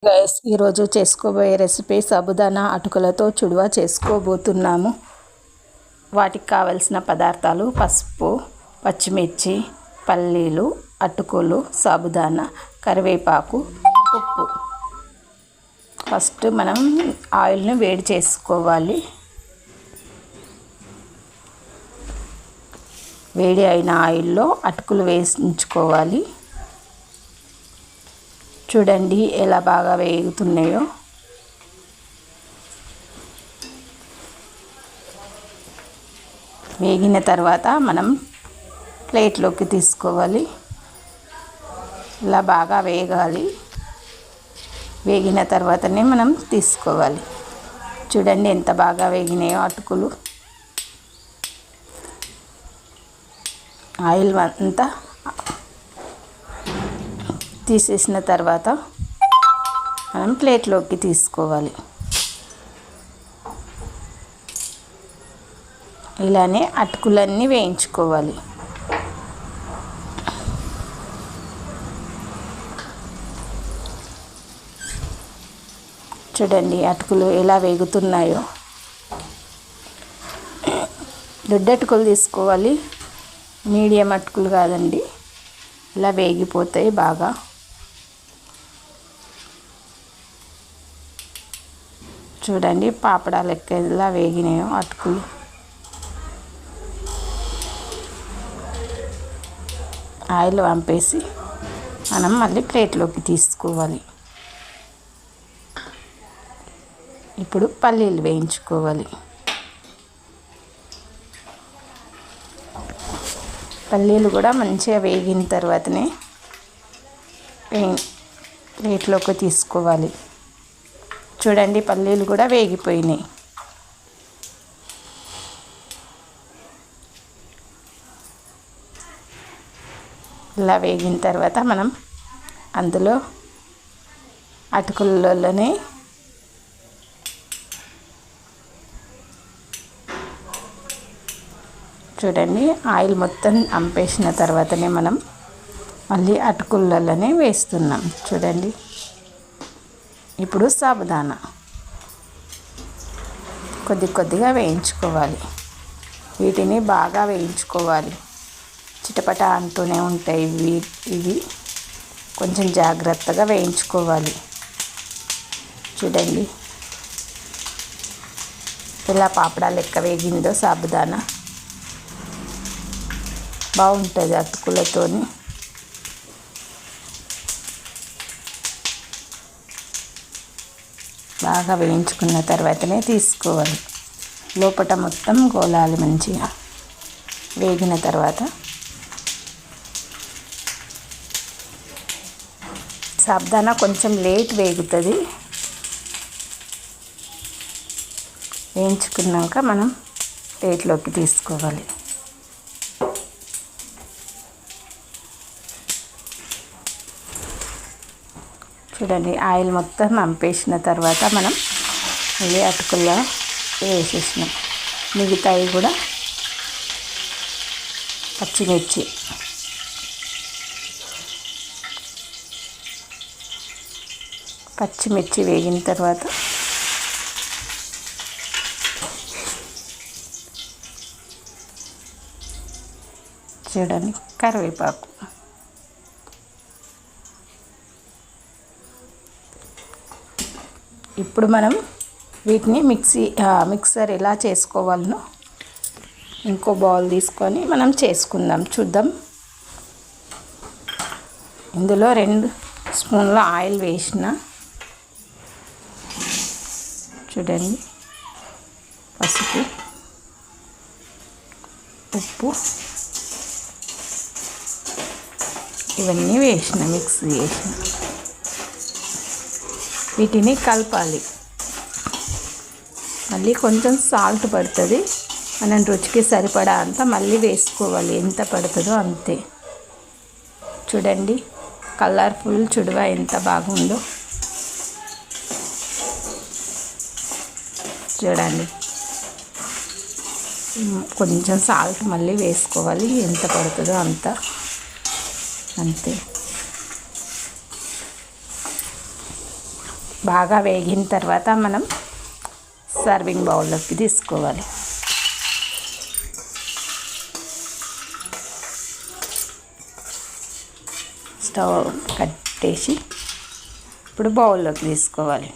Guys ఈరోజు చేసుకోబోయే recipe sabudana అటుకులతో చుడువా చేసుకోబోతున్నాము. వాటికి కావలసిన పదార్థాలు పసుపు, పచ్చిమిర్చి, పల్లీలు, అటుకులు, సాబుదానా, కరివేపాకు, ఉప్పు. ఫస్ట్ మనం ఆయిల్ని వేడి చేసుకోవాలి. వేడి అయిన ఆయిల్లో అటుకులు వేయించుకోవాలి. చూడండి ఎలా బాగా వేగుతున్నాయో. వేగిన తర్వాత మనం ప్లేట్లోకి తీసుకోవాలి. ఇలా బాగా వేగాలి. వేగిన తర్వాతనే మనం తీసుకోవాలి. చూడండి ఎంత బాగా వేగినాయో అటుకులు. ఆయిల్ అంతా తీసేసిన తర్వాత మనం ప్లేట్లోకి తీసుకోవాలి. ఇలానే అటుకులన్నీ వేయించుకోవాలి. చూడండి అటుకులు ఎలా వేగుతున్నాయో. దొడ్డ అటుకులు తీసుకోవాలి, మీడియం అటుకులు కాదండి. ఇలా వేగిపోతాయి బాగా. చూడండి పాపడా లెక్క ఎలా వేగినాయో అటుకులు. ఆయిల్ వంపేసి మనం మళ్ళీ ప్లేట్లోకి తీసుకోవాలి. ఇప్పుడు పల్లీలు వేయించుకోవాలి. పల్లీలు కూడా మంచిగా వేగిన తర్వాతనే ప్లేట్లోకి తీసుకోవాలి. చూడండి పల్లీలు కూడా వేగిపోయినాయి. ఇలా వేగిన తర్వాత మనం అందులో అటుకులలోనే చూడండి ఆయిల్ మొత్తం అంపేసిన తర్వాతనే మనం మళ్ళీ అటుకులలోనే వేస్తున్నాం. చూడండి ఇప్పుడు సాబుదానా కొద్దిగా వేయించుకోవాలి. వీటిని బాగా వేయించుకోవాలి. చిటపట అంటూనే ఉంటాయి ఇవి కొంచెం జాగ్రత్తగా వేయించుకోవాలి. చూడండి ఇలా పాపడా లెక్క వేగిందో సాబుదానా. బాగుంటుంది అటుకులతోని. బాగా వేయించుకున్న తర్వాతనే తీసుకోవాలి. లోపల మొత్తం గోలాలి మంచిగా. వేగిన తర్వాత సాబుదానా కొంచెం లేట్ వేగుతుంది. వేయించుకున్నాక మనం ప్లేట్లోకి తీసుకోవాలి. చూడండి ఆయిల్ మొత్తం అంపేసిన తర్వాత మనం మళ్ళీ అటుకుల్లో వేసేసినాం. మిగతాయి కూడా పచ్చిమిర్చి వేగిన తర్వాత చూడండి కరివేపాకు. ఇప్పుడు మనం వీటిని మిక్సర్ ఎలా చేసుకోవాలనో ఇంకో బౌల్ తీసుకొని మనం చేసుకుందాం. చూద్దాం. ఇందులో 2 స్పూన్ల ఆయిల్ వేసిన. చూడండి పసుపు, ఉప్పు ఇవన్నీ వేసిన, మిక్స్ చేసిన. వీటిని కలపాలి. మళ్ళీ కొంచెం సాల్ట్ పడుతుంది. మనం రుచికి సరిపడా అంత మళ్ళీ వేసుకోవాలి. ఎంత పడుతుందో అంతే. చూడండి కలర్ఫుల్ చుడువా ఎంత బాగుందో. చూడండి కొంచెం సాల్ట్ మళ్ళీ వేసుకోవాలి. ఎంత పడుతుందో అంతే. బాగా వేగిన తర్వాత మనం సర్వింగ్ బౌల్లోకి తీసుకోవాలి. స్టవ్ కట్టేసి ఇప్పుడు బౌల్లోకి తీసుకోవాలి.